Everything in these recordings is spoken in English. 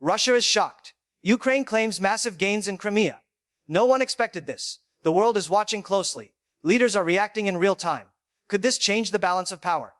Russia is shocked. Ukraine claims massive gains in Crimea. No one expected this. The world is watching closely. Leaders are reacting in real time. Could this change the balance of power?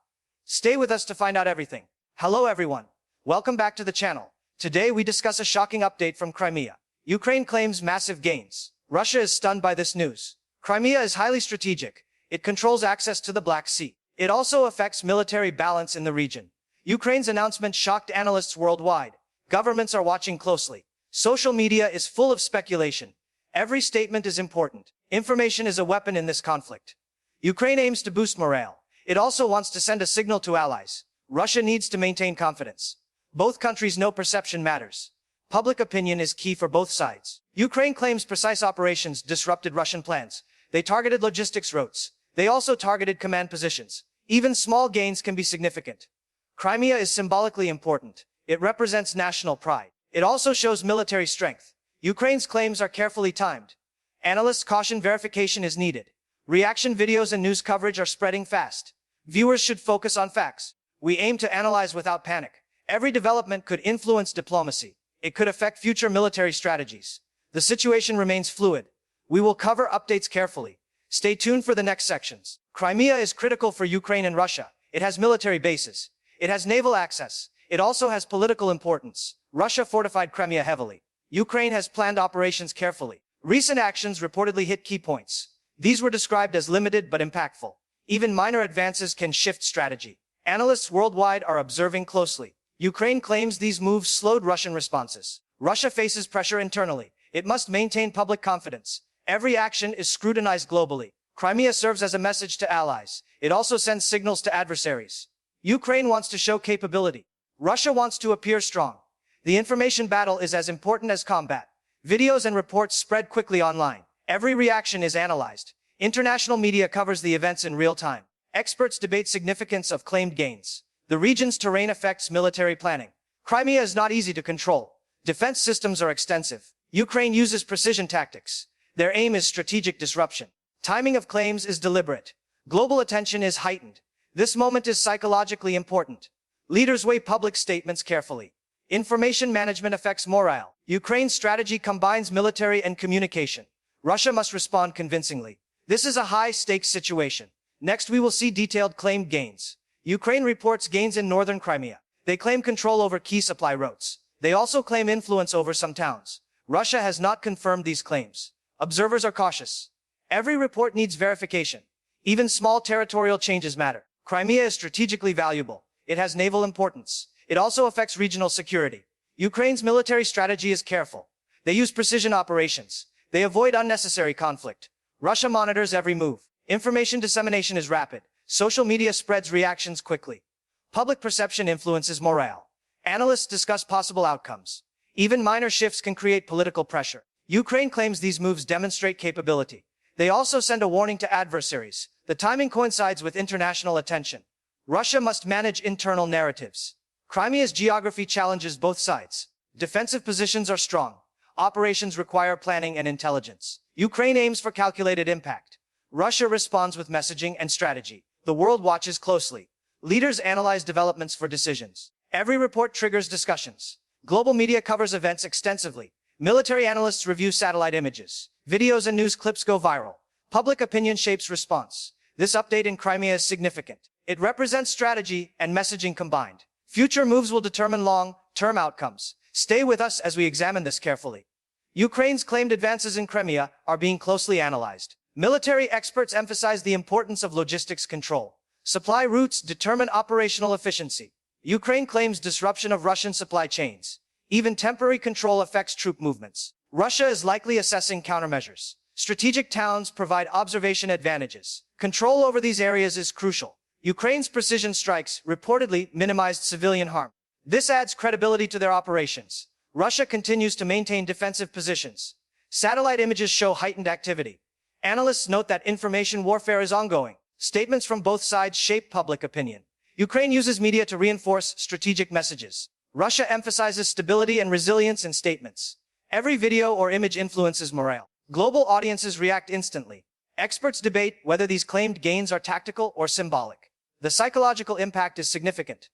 Stay with us to find out everything. Hello everyone. Welcome back to the channel. Today we discuss a shocking update from Crimea. Ukraine claims massive gains. Russia is stunned by this news. Crimea is highly strategic. It controls access to the Black Sea. It also affects military balance in the region. Ukraine's announcement shocked analysts worldwide. Governments are watching closely. Social media is full of speculation. Every statement is important. Information is a weapon in this conflict. Ukraine aims to boost morale. It also wants to send a signal to allies. Russia needs to maintain confidence. Both countries know perception matters. Public opinion is key for both sides. Ukraine claims precise operations disrupted Russian plans. They targeted logistics routes. They also targeted command positions. Even small gains can be significant. Crimea is symbolically important. It represents national pride. It also shows military strength. Ukraine's claims are carefully timed. Analysts caution verification is needed. Reaction videos and news coverage are spreading fast. Viewers should focus on facts. We aim to analyze without panic. Every development could influence diplomacy. It could affect future military strategies. The situation remains fluid. We will cover updates carefully. Stay tuned for the next sections. Crimea is critical for Ukraine and Russia. It has military bases. It has naval access. It also has political importance. Russia fortified Crimea heavily. Ukraine has planned operations carefully. Recent actions reportedly hit key points. These were described as limited but impactful. Even minor advances can shift strategy. Analysts worldwide are observing closely. Ukraine claims these moves slowed Russian responses. Russia faces pressure internally. It must maintain public confidence. Every action is scrutinized globally. Crimea serves as a message to allies. It also sends signals to adversaries. Ukraine wants to show capability. Russia wants to appear strong. The information battle is as important as combat. Videos and reports spread quickly online. Every reaction is analyzed. International media covers the events in real time. Experts debate significance of claimed gains. The region's terrain affects military planning. Crimea is not easy to control. Defense systems are extensive. Ukraine uses precision tactics. Their aim is strategic disruption. Timing of claims is deliberate. Global attention is heightened. This moment is psychologically important. Leaders weigh public statements carefully. Information management affects morale. Ukraine's strategy combines military and communication. Russia must respond convincingly. This is a high-stakes situation. Next, we will see detailed claimed gains. Ukraine reports gains in northern Crimea. They claim control over key supply routes. They also claim influence over some towns. Russia has not confirmed these claims. Observers are cautious. Every report needs verification. Even small territorial changes matter. Crimea is strategically valuable. It has naval importance. It also affects regional security. Ukraine's military strategy is careful. They use precision operations. They avoid unnecessary conflict. Russia monitors every move. Information dissemination is rapid. Social media spreads reactions quickly. Public perception influences morale. Analysts discuss possible outcomes. Even minor shifts can create political pressure. Ukraine claims these moves demonstrate capability. They also send a warning to adversaries. The timing coincides with international attention. Russia must manage internal narratives. Crimea's geography challenges both sides. Defensive positions are strong. Operations require planning and intelligence. Ukraine aims for calculated impact. Russia responds with messaging and strategy. The world watches closely. Leaders analyze developments for decisions. Every report triggers discussions. Global media covers events extensively. Military analysts review satellite images. Videos and news clips go viral. Public opinion shapes response. This update in Crimea is significant. It represents strategy and messaging combined. Future moves will determine long-term outcomes. Stay with us as we examine this carefully. Ukraine's claimed advances in Crimea are being closely analyzed. Military experts emphasize the importance of logistics control. Supply routes determine operational efficiency. Ukraine claims disruption of Russian supply chains. Even temporary control affects troop movements. Russia is likely assessing countermeasures. Strategic towns provide observation advantages. Control over these areas is crucial. Ukraine's precision strikes reportedly minimized civilian harm. This adds credibility to their operations. Russia continues to maintain defensive positions. Satellite images show heightened activity. Analysts note that information warfare is ongoing. Statements from both sides shape public opinion. Ukraine uses media to reinforce strategic messages. Russia emphasizes stability and resilience in statements. Every video or image influences morale. Global audiences react instantly. Experts debate whether these claimed gains are tactical or symbolic. The psychological impact is significant.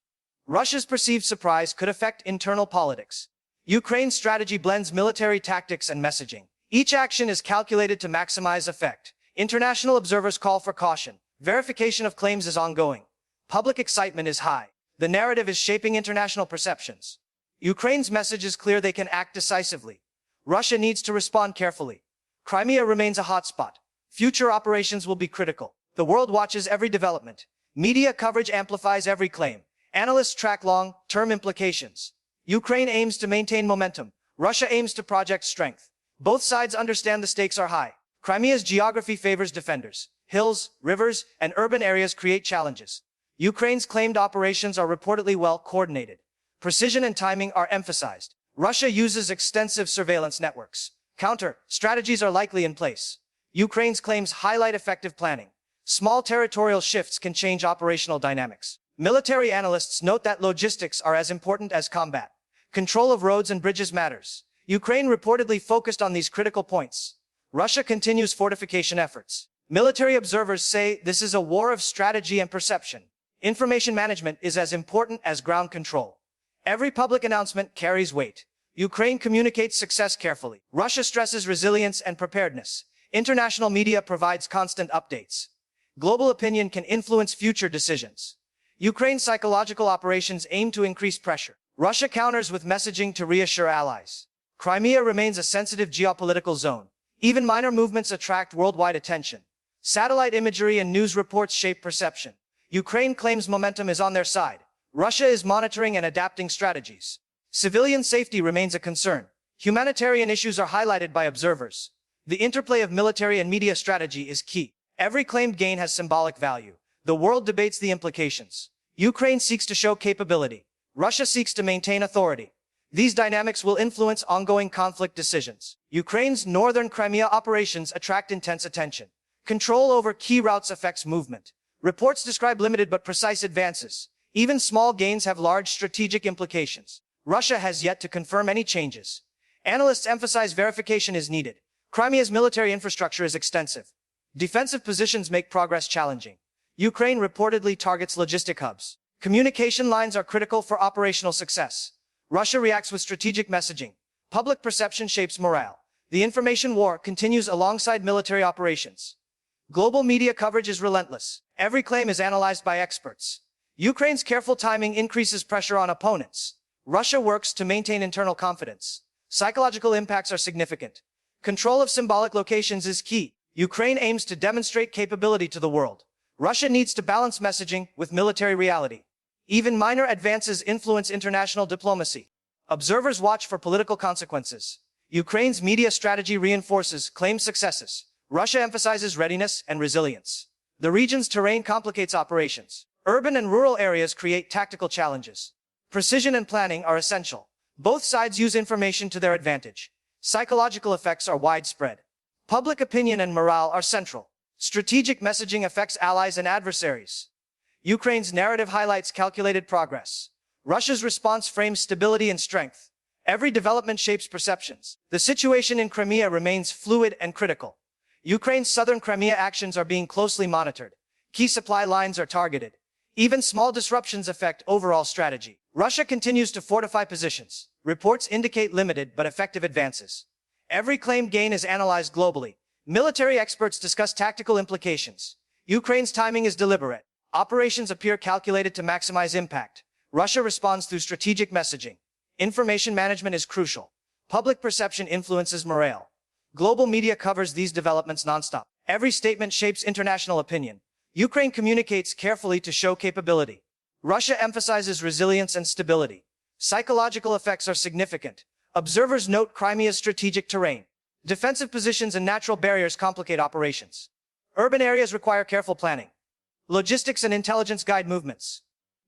Russia's perceived surprise could affect internal politics. Ukraine's strategy blends military tactics and messaging. Each action is calculated to maximize effect. International observers call for caution. Verification of claims is ongoing. Public excitement is high. The narrative is shaping international perceptions. Ukraine's message is clear: they can act decisively. Russia needs to respond carefully. Crimea remains a hotspot. Future operations will be critical. The world watches every development. Media coverage amplifies every claim. Analysts track long-term implications. Ukraine aims to maintain momentum. Russia aims to project strength. Both sides understand the stakes are high. Crimea's geography favors defenders. Hills, rivers, and urban areas create challenges. Ukraine's claimed operations are reportedly well coordinated. Precision and timing are emphasized. Russia uses extensive surveillance networks. Counter strategies are likely in place. Ukraine's claims highlight effective planning. Small territorial shifts can change operational dynamics. Military analysts note that logistics are as important as combat. Control of roads and bridges matters. Ukraine reportedly focused on these critical points. Russia continues fortification efforts. Military observers say this is a war of strategy and perception. Information management is as important as ground control. Every public announcement carries weight. Ukraine communicates success carefully. Russia stresses resilience and preparedness. International media provides constant updates. Global opinion can influence future decisions. Ukraine's psychological operations aim to increase pressure. Russia counters with messaging to reassure allies. Crimea remains a sensitive geopolitical zone. Even minor movements attract worldwide attention. Satellite imagery and news reports shape perception. Ukraine claims momentum is on their side. Russia is monitoring and adapting strategies. Civilian safety remains a concern. Humanitarian issues are highlighted by observers. The interplay of military and media strategy is key. Every claimed gain has symbolic value. The world debates the implications. Ukraine seeks to show capability. Russia seeks to maintain authority. These dynamics will influence ongoing conflict decisions. Ukraine's northern Crimea operations attract intense attention. Control over key routes affects movement. Reports describe limited but precise advances. Even small gains have large strategic implications. Russia has yet to confirm any changes. Analysts emphasize verification is needed. Crimea's military infrastructure is extensive. Defensive positions make progress challenging. Ukraine reportedly targets logistic hubs. Communication lines are critical for operational success. Russia reacts with strategic messaging. Public perception shapes morale. The information war continues alongside military operations. Global media coverage is relentless. Every claim is analyzed by experts. Ukraine's careful timing increases pressure on opponents. Russia works to maintain internal confidence. Psychological impacts are significant. Control of symbolic locations is key. Ukraine aims to demonstrate capability to the world. Russia needs to balance messaging with military reality. Even minor advances influence international diplomacy. Observers watch for political consequences. Ukraine's media strategy reinforces claimed successes. Russia emphasizes readiness and resilience. The region's terrain complicates operations. Urban and rural areas create tactical challenges. Precision and planning are essential. Both sides use information to their advantage. Psychological effects are widespread. Public opinion and morale are central. Strategic messaging affects allies and adversaries. Ukraine's narrative highlights calculated progress. Russia's response frames stability and strength. Every development shapes perceptions. The situation in Crimea remains fluid and critical. Ukraine's southern Crimea actions are being closely monitored. Key supply lines are targeted. Even small disruptions affect overall strategy. Russia continues to fortify positions. Reports indicate limited but effective advances. Every claimed gain is analyzed globally. Military experts discuss tactical implications. Ukraine's timing is deliberate. Operations appear calculated to maximize impact. Russia responds through strategic messaging. Information management is crucial. Public perception influences morale. Global media covers these developments nonstop. Every statement shapes international opinion. Ukraine communicates carefully to show capability. Russia emphasizes resilience and stability. Psychological effects are significant. Observers note Crimea's strategic terrain. Defensive positions and natural barriers complicate operations. Urban areas require careful planning. Logistics and intelligence guide movements.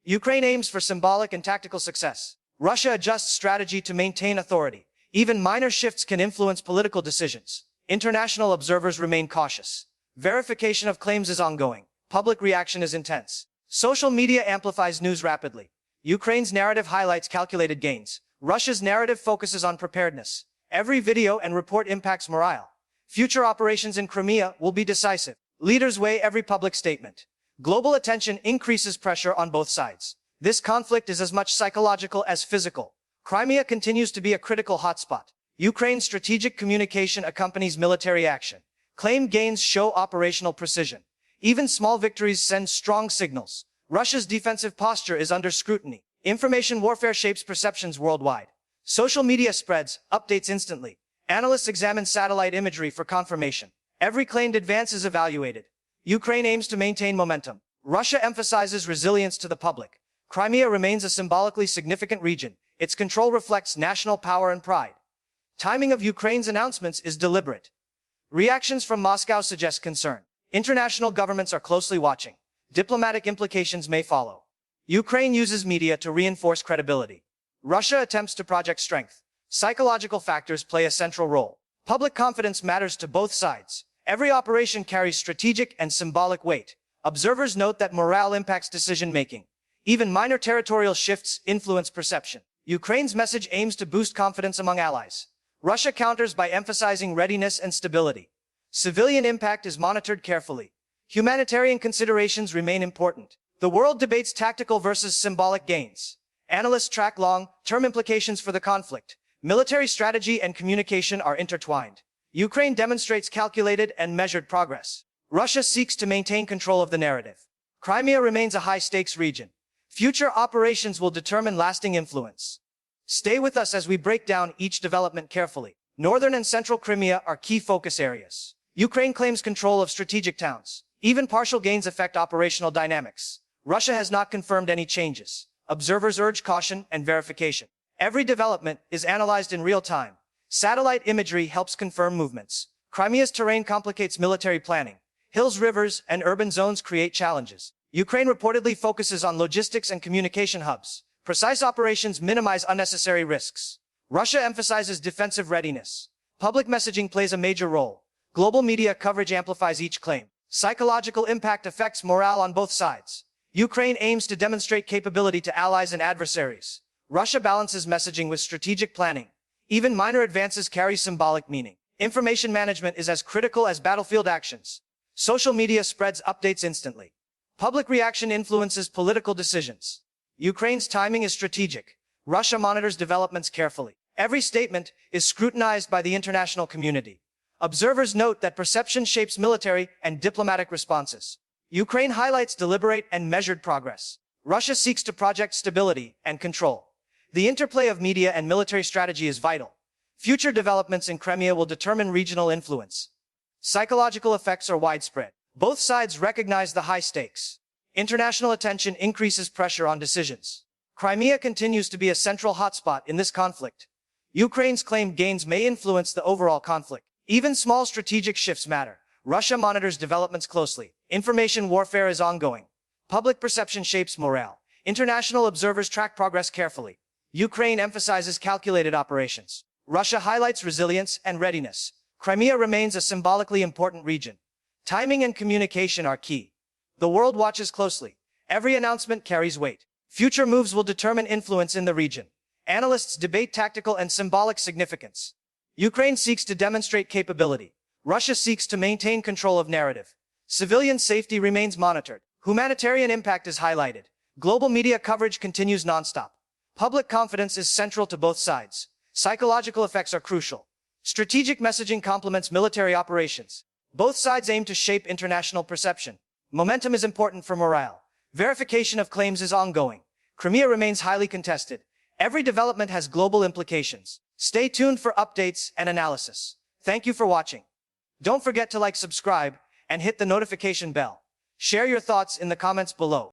Ukraine aims for symbolic and tactical success. Russia adjusts strategy to maintain authority. Even minor shifts can influence political decisions. International observers remain cautious. Verification of claims is ongoing. Public reaction is intense. Social media amplifies news rapidly. Ukraine's narrative highlights calculated gains. Russia's narrative focuses on preparedness. Every video and report impacts morale. Future operations in Crimea will be decisive. Leaders weigh every public statement. Global attention increases pressure on both sides. This conflict is as much psychological as physical. Crimea continues to be a critical hotspot. Ukraine's strategic communication accompanies military action. Claimed gains show operational precision. Even small victories send strong signals. Russia's defensive posture is under scrutiny. Information warfare shapes perceptions worldwide. Social media spreads updates instantly. Analysts examine satellite imagery for confirmation. Every claimed advance is evaluated. Ukraine aims to maintain momentum. Russia emphasizes resilience to the public. Crimea remains a symbolically significant region. Its control reflects national power and pride. Timing of Ukraine's announcements is deliberate. Reactions from Moscow suggest concern. International governments are closely watching. Diplomatic implications may follow. Ukraine uses media to reinforce credibility. Russia attempts to project strength. Psychological factors play a central role. Public confidence matters to both sides. Every operation carries strategic and symbolic weight. Observers note that morale impacts decision-making. Even minor territorial shifts influence perception. Ukraine's message aims to boost confidence among allies. Russia counters by emphasizing readiness and stability. Civilian impact is monitored carefully. Humanitarian considerations remain important. The world debates tactical versus symbolic gains. Analysts track long-term implications for the conflict. Military strategy and communication are intertwined. Ukraine demonstrates calculated and measured progress. Russia seeks to maintain control of the narrative. Crimea remains a high-stakes region. Future operations will determine lasting influence. Stay with us as we break down each development carefully. Northern and central Crimea are key focus areas. Ukraine claims control of strategic towns. Even partial gains affect operational dynamics. Russia has not confirmed any changes. Observers urge caution and verification. Every development is analyzed in real time. Satellite imagery helps confirm movements. Crimea's terrain complicates military planning. Hills, rivers, and urban zones create challenges. Ukraine reportedly focuses on logistics and communication hubs. Precise operations minimize unnecessary risks. Russia emphasizes defensive readiness. Public messaging plays a major role. Global media coverage amplifies each claim. Psychological impact affects morale on both sides. Ukraine aims to demonstrate capability to allies and adversaries. Russia balances messaging with strategic planning. Even minor advances carry symbolic meaning. Information management is as critical as battlefield actions. Social media spreads updates instantly. Public reaction influences political decisions. Ukraine's timing is strategic. Russia monitors developments carefully. Every statement is scrutinized by the international community. Observers note that perception shapes military and diplomatic responses. Ukraine highlights deliberate and measured progress. Russia seeks to project stability and control. The interplay of media and military strategy is vital. Future developments in Crimea will determine regional influence. Psychological effects are widespread. Both sides recognize the high stakes. International attention increases pressure on decisions. Crimea continues to be a central hotspot in this conflict. Ukraine's claimed gains may influence the overall conflict. Even small strategic shifts matter. Russia monitors developments closely. Information warfare is ongoing. Public perception shapes morale. International observers track progress carefully. Ukraine emphasizes calculated operations. Russia highlights resilience and readiness. Crimea remains a symbolically important region. Timing and communication are key. The world watches closely. Every announcement carries weight. Future moves will determine influence in the region. Analysts debate tactical and symbolic significance. Ukraine seeks to demonstrate capability. Russia seeks to maintain control of narrative. Civilian safety remains monitored. Humanitarian impact is highlighted. Global media coverage continues nonstop. Public confidence is central to both sides. Psychological effects are crucial. Strategic messaging complements military operations. Both sides aim to shape international perception. Momentum is important for morale. Verification of claims is ongoing. Crimea remains highly contested. Every development has global implications. Stay tuned for updates and analysis. Thank you for watching. Don't forget to like, subscribe, and hit the notification bell. Share your thoughts in the comments below.